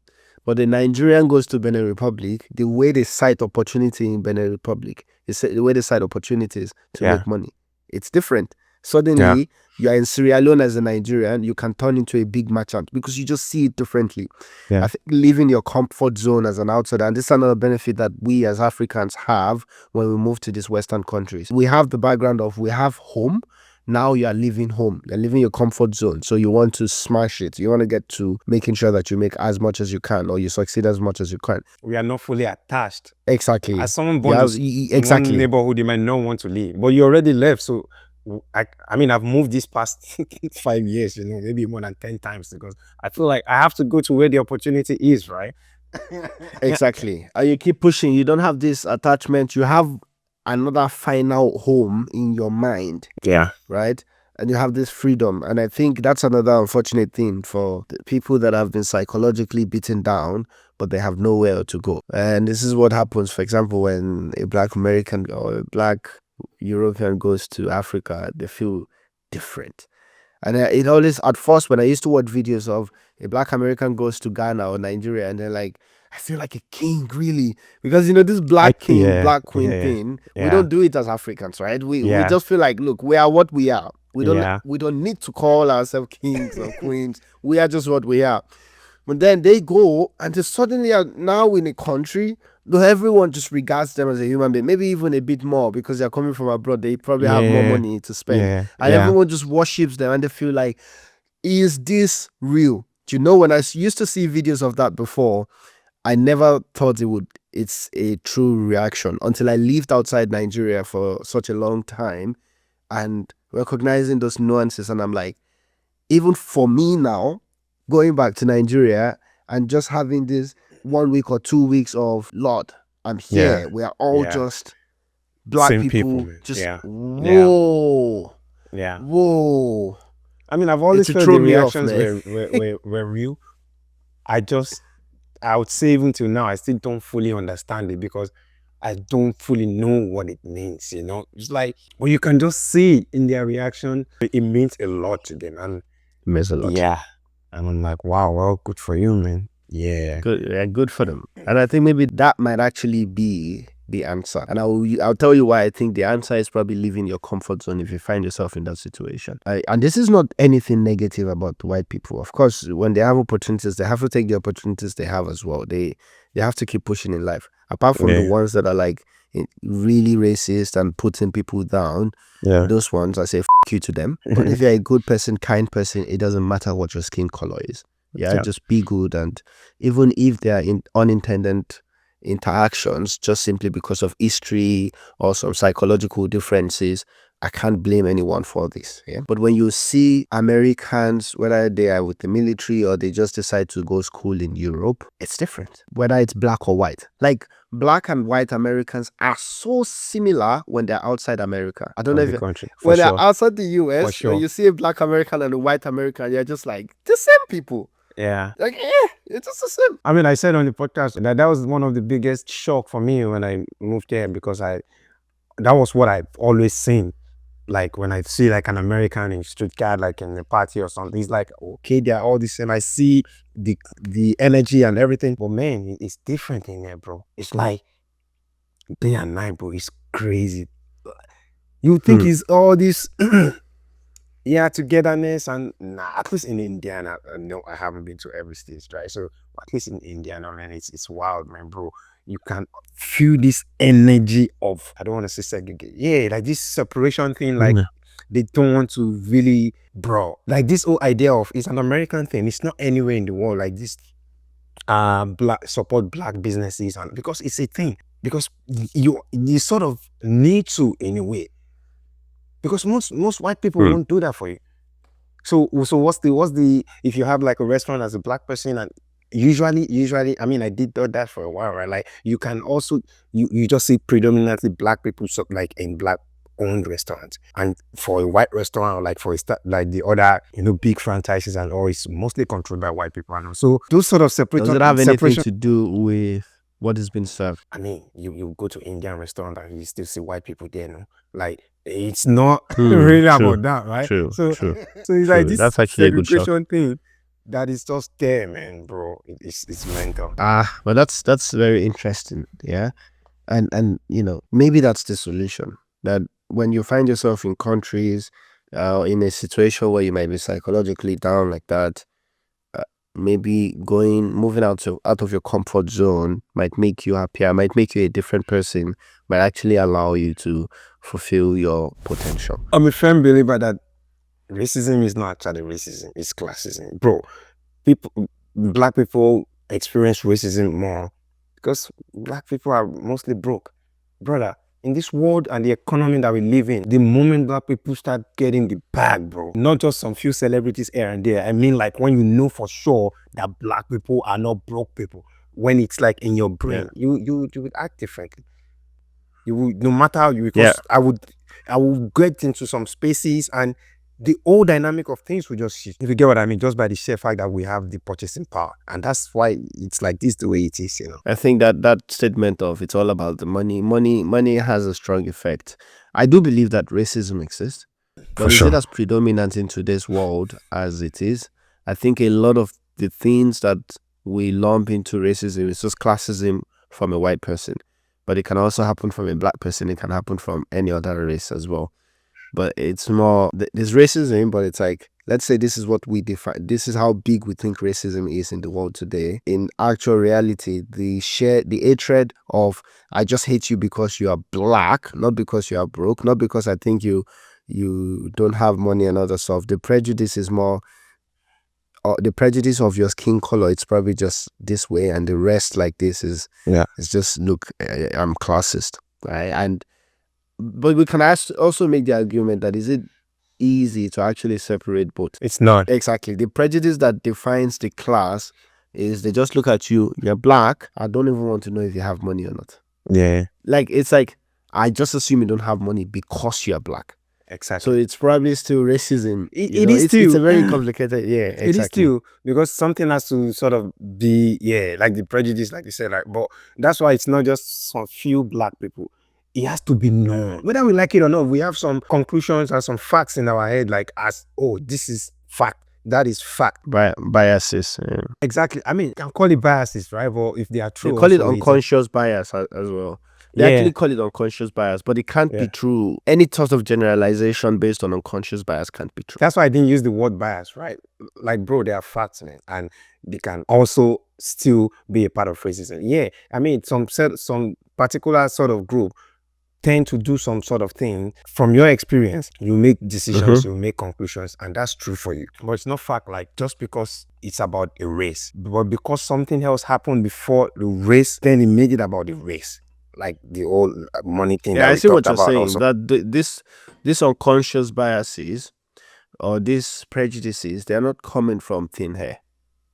But the Nigerian goes to Benin Republic, the way they cite opportunity in Benin Republic, the way they cite opportunities to Yeah. make money, it's different. Suddenly, you are in Sierra Leone as a Nigerian, you can turn into a big merchant because you just see it differently. Yeah. I think leaving your comfort zone as an outsider, and this is another benefit that we as Africans have when we move to these Western countries. We have the background of we have home. Now you are leaving home. You're leaving your comfort zone. So you want to smash it. You want to get to making sure that you make as much as you can, or you succeed as much as you can. We are not fully attached. Exactly. As someone born in exactly. one neighborhood, you might not want to leave, but you already left. So I mean, I've moved this past 5 years, maybe more than 10 times, because I feel like I have to go to where the opportunity is, right? Exactly. And you keep pushing. You don't have this attachment. You have another final home in your mind. Yeah. Right? And you have this freedom. And I think that's another unfortunate thing for the people that have been psychologically beaten down, but they have nowhere to go. And this is what happens, for example, when a Black American or a Black European goes to Africa, they feel different. And it always, at first, when I used to watch videos of a Black American goes to Ghana or Nigeria, and they're like, I feel like a king, really. Because, this Black king, Black queen thing, we don't do it as Africans, right? We just feel like, look, we are what we are. We don't need to call ourselves kings or queens. We are just what we are. But then they go and they suddenly are now in a country, though everyone just regards them as a human being, maybe even a bit more because they're coming from abroad. They probably have more money to spend. And everyone just worships them and they feel like, is this real? Do you know, when I used to see videos of that before, I never thought it's a true reaction until I lived outside Nigeria for such a long time and recognizing those nuances. And I'm like, even for me now, going back to Nigeria and just having this 1 week or 2 weeks of Lord, I'm here. We are all just Black Same people. Just whoa. Yeah. Whoa. I mean, I've always felt the reactions were real. I would say even till now, I still don't fully understand it because I don't fully know what it means, It's like, well, you can just see in their reaction, it means a lot to them. And it means a lot. Yeah. And I'm like, wow, well, good for you, man. Yeah. Good for them. And I think maybe that might actually be the answer. And I'll tell you why I think the answer is probably leaving your comfort zone if you find yourself in that situation. And this is not anything negative about white people. Of course, when they have opportunities, they have to take the opportunities they have as well. They have to keep pushing in life. Apart from the ones that are like really racist and putting people down, those ones, I say f you to them. But if you're a good person, kind person, it doesn't matter what your skin color is. Just be good. And even if there are unintended interactions, just simply because of history or some psychological differences, I can't blame anyone for this. But when you see Americans, whether they are with the military or they just decide to go school in Europe, it's different. Whether it's Black or white. Like, Black and white Americans are so similar when they're outside America. I don't know if when they're outside the US, when you see a Black American and a white American, you're just like, the same people. Yeah. Like, it's just the same. I mean, I said on the podcast that was one of the biggest shock for me when I moved here, because that was what I've always seen. Like, when I see like an American in Stuttgart, like in a party or something, it's like, okay, they're all the same. I see the energy and everything. But man, it's different in here, bro. It's like day and night, bro. It's crazy. You think it's all this togetherness, and at least in India, no, I haven't been to every state, right? So at least in India, man, it's wild, man, bro. You can feel this energy of, I don't want to say segregate, like this separation thing, like they don't want to really, bro, like this whole idea of, it's an American thing, it's not anywhere in the world like this. support black businesses, and because it's a thing, because you sort of need to in a way, because most white people won't do that for you. So what's the if you have like a restaurant as a black person, and usually I mean, I did that for a while, right? Like you can also you just see predominantly black people, so like in black owned restaurants, and for a white restaurant, or like for like the other big franchises and all, it's mostly controlled by white people. And so those sort of Does it have anything to do with what has been served? I mean, you go to Indian restaurant and you still see white people there, no? Like it's not really about that, right? True. So it's like this That's actually a good shot. segregation thing that is just there, man, bro. It's mental. But that's very interesting, yeah. And maybe that's the solution. That when you find yourself in countries, in a situation where you might be psychologically down like that, maybe moving out of your comfort zone might make you happier, might make you a different person, might actually allow you to fulfill your potential. I'm a firm believer that racism is not actually racism, it's classism, bro. Black people experience racism more because black people are mostly broke, brother. In this world and the economy that we live in, the moment black people start getting the bag, bro, not just some few celebrities here and there. I mean, like when you know for sure that black people are not broke people, when it's like in your brain, you would act differently. You would, no matter how you, because I would get into some spaces and the whole dynamic of things will just shift. If you get what I mean, just by the sheer fact that we have the purchasing power. And that's why it's like this the way it is, I think that statement of it's all about the money has a strong effect. I do believe that racism exists. But is it as predominant in today's world as it is? I think a lot of the things that we lump into racism is just classism from a white person. But it can also happen from a black person. It can happen from any other race as well. But it's more, there's racism, but it's like, let's say this is what we define. This is how big we think racism is in the world today. In actual reality, the hatred of, I just hate you because you are black, not because you are broke, not because I think you don't have money and other stuff. The prejudice is more, the prejudice of your skin color, it's probably just this way, and the rest like this is, it's just, look, I'm classist, right? But we can also make the argument that is it easy to actually separate both? It's not. Exactly. The prejudice that defines the class is they just look at you, you're black, I don't even want to know if you have money or not. Yeah. Like, it's like, I just assume you don't have money because you're black. Exactly. So it's probably still racism. It's a very complicated, exactly. It is still, because something has to sort of be, like the prejudice, like you said, like, but that's why it's not just some few black people. It has to be known. Whether we like it or not, we have some conclusions and some facts in our head, like this is fact. That is fact. Biases. Yeah. Exactly. I mean, you can call it biases, right? But if they are true, they call it unconscious bias as well. They actually call it unconscious bias, but it can't be true. Any sort of generalization based on unconscious bias can't be true. That's why I didn't use the word bias, right? Like, bro, they are facts, man, and they can also still be a part of racism. Yeah, I mean, some particular sort of group tend to do some sort of thing. From your experience, you make decisions, you make conclusions, and that's true for you. But it's not fact, like, just because it's about a race, but because something else happened before the race, then it made it about the race. Like the whole money thing. Yeah, I see what you're saying. Also. That this unconscious biases or these prejudices, they're not coming from thin air.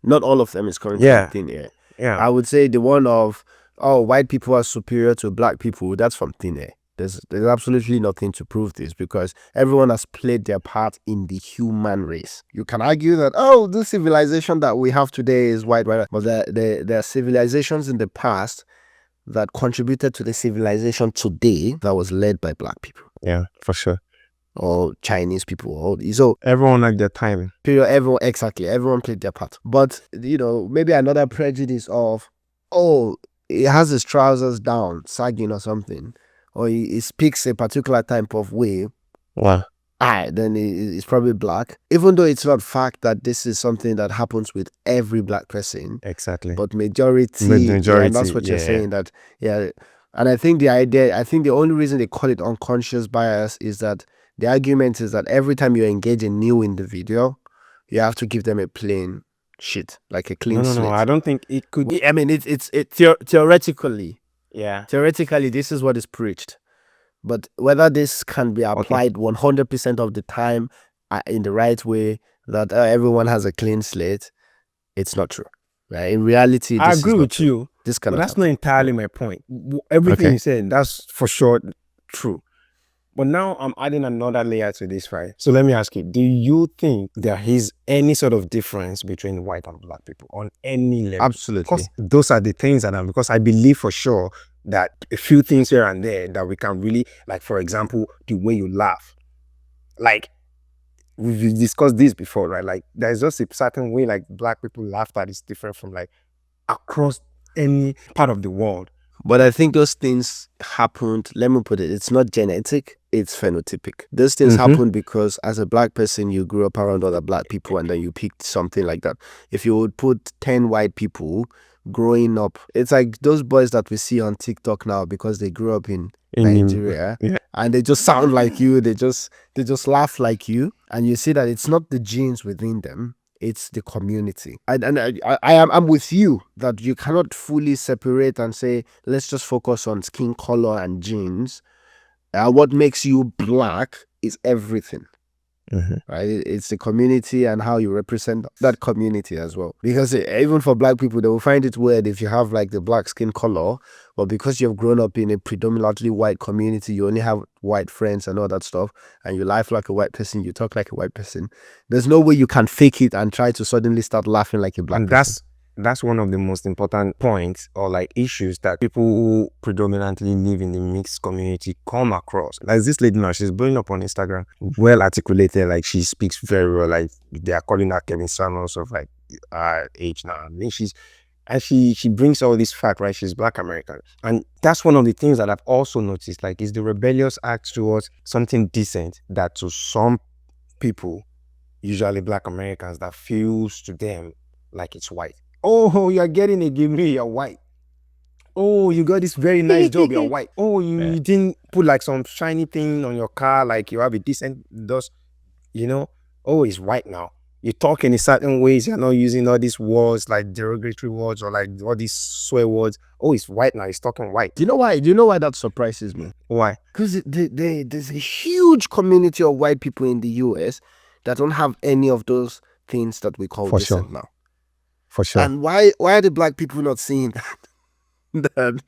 Not all of them is coming from thin air. Yeah, I would say the one of white people are superior to black people, that's from thin air. There's absolutely nothing to prove this because everyone has played their part in the human race. You can argue that the civilization that we have today is white, but there are civilizations in the past that contributed to the civilization today that was led by black people. Yeah, for sure. Or Chinese people. So everyone had their time. Everyone played their part. But, maybe another prejudice of, he has his trousers down, sagging or something. Or he speaks a particular type of way. Wow. Then he's probably black. Even though it's not fact that this is something that happens with every black person. Exactly. But majority, and that's what you're saying. That and I think the only reason they call it unconscious bias is that the argument is that every time you engage a new individual, you have to give them a plane sheet, like a clean No. slate. I don't think it could. I mean, it's theoretically, Yeah. this is what is preached. But whether this can be applied 100% of the time in the right way, that everyone has a clean slate, it's not true. Right? In reality, I this agree is not with true. you, This but cannot that's happen. not entirely my point. Everything Okay. you said, that's for sure true. But now I'm adding another layer to this, right? So let me ask you, do you think there is any sort of difference between white and black people on any level? Absolutely. Because those are the things that because I believe for sure that a few things here and there that we can really, like, for example, the way you laugh. Like, we've discussed this before, right? Like, there's just a certain way, like, black people laugh that is different from, like, across any part of the world. But I think those things happened, let me put it, it's not genetic, it's phenotypic. Those things happen because as a black person, you grew up around other black people and then you picked something like that. If you would put 10 white people growing up, it's like those boys that we see on TikTok now because they grew up in Nigeria and they just sound like you, they just laugh like you, and you see that it's not the genes within them, it's the community. I'm with you that you cannot fully separate and say, let's just focus on skin color and genes. What makes you black is everything. Right? It's the community and how you represent that community as well. Because even for black people, they will find it weird if you have like the black skin color, but because you've grown up in a predominantly white community, you only have white friends and all that stuff, and you laugh like a white person, you talk like a white person. There's no way you can fake it and try to suddenly start laughing like a black person. That's one of the most important points or like issues that people who predominantly live in the mixed community come across. Like this lady now, she's blowing up on Instagram, well articulated, like she speaks very well, like they are calling her Kevin Samuels of like age now. I mean, she brings all this fact, right? She's Black American. And that's one of the things that I've also noticed, like is the rebellious act towards something decent that to some people, usually Black Americans, that feels to them like it's white. Oh, you're getting a degree, you're white. Oh, you got this very nice job, you're white. Oh, you didn't put like some shiny thing on your car, like you have a decent dust, you know? Oh, it's white now. You talk in a certain ways, you're not using all these words like derogatory words or like all these swear words. Oh, it's white now, he's talking white. Do you know why that surprises me? Why? Because there's a huge community of white people in the US that don't have any of those things that we call decent now. For sure. And why are the black people not seeing that?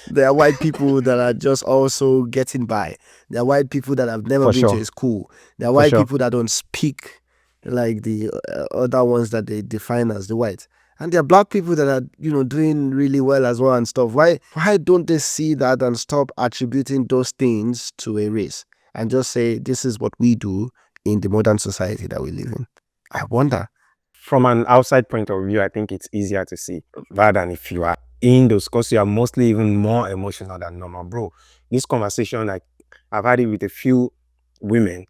There are white people that are just also getting by. There are white people that have never been to a school. There are white people that don't speak like the other ones that they define as the white. And there are black people that are, doing really well as well and stuff. Why don't they see that and stop attributing those things to a race and just say, this is what we do in the modern society that we live in? I wonder. From an outside point of view, I think it's easier to see rather than if you are in those, because you are mostly even more emotional than normal. Bro, this conversation, like I've had it with a few women,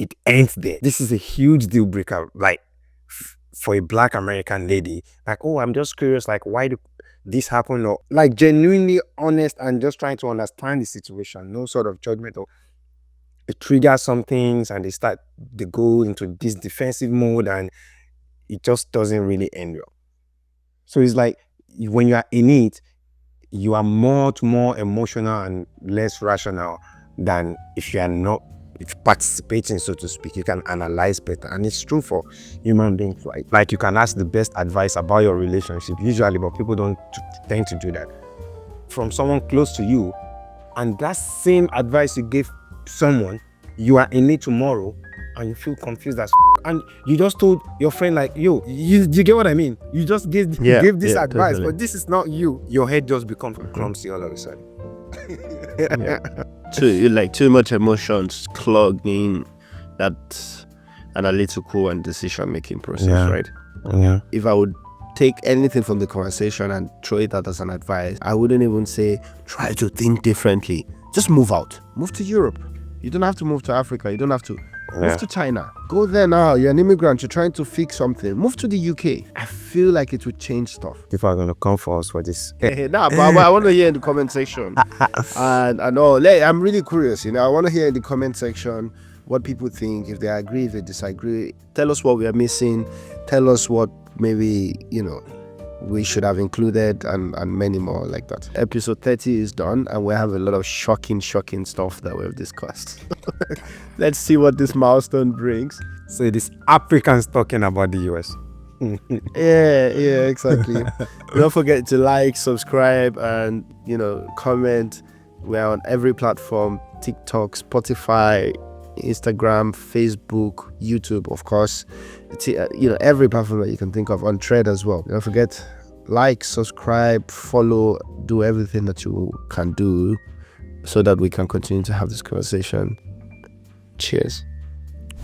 it ends there. This is a huge deal breaker, like for a Black American lady. Like, oh, I'm just curious, like why did this happen? Or like genuinely honest and just trying to understand the situation. No sort of judgment or it triggers some things and they go into this defensive mode and it just doesn't really end well. So it's like when you are in it, you are much more emotional and less rational than if you are not participating, so to speak. You can analyze better. And it's true for human beings, right? Like you can ask the best advice about your relationship usually, but people don't tend to do that. From someone close to you, and that same advice you gave someone, you are in it tomorrow and you feel confused as and you just told your friend like, yo, you get what I mean? You just gave this advice, but this is not you. Your head just becomes clumsy all of a sudden. Too much emotions clogging that analytical and decision making process, right? Yeah. If I would take anything from the conversation and throw it out as an advice, I wouldn't even say try to think differently. Just move out. Move to Europe. You don't have to move to Africa. You don't have to move to China. Go there now. You're an immigrant. You're trying to fix something. Move to the UK. I feel like it would change stuff. People are going to come for us for this. But I want to hear in the comment section. and all. I'm really curious. I want to hear in the comment section what people think, if they agree, if they disagree. Tell us what we are missing. Tell us what maybe, we should have included, and many more like that. Episode 30 is done, and we have a lot of shocking stuff that we've discussed. Let's see what this milestone brings. So it is Africans talking about the US. Yeah, exactly. Don't forget to like, subscribe, and comment. We're on every platform: TikTok, Spotify, Instagram, Facebook, YouTube, of course. Every platform that you can think of, on Thread as well. Don't forget, like, subscribe, follow, do everything that you can do so that we can continue to have this conversation. Cheers.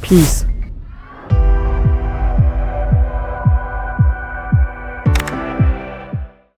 Peace.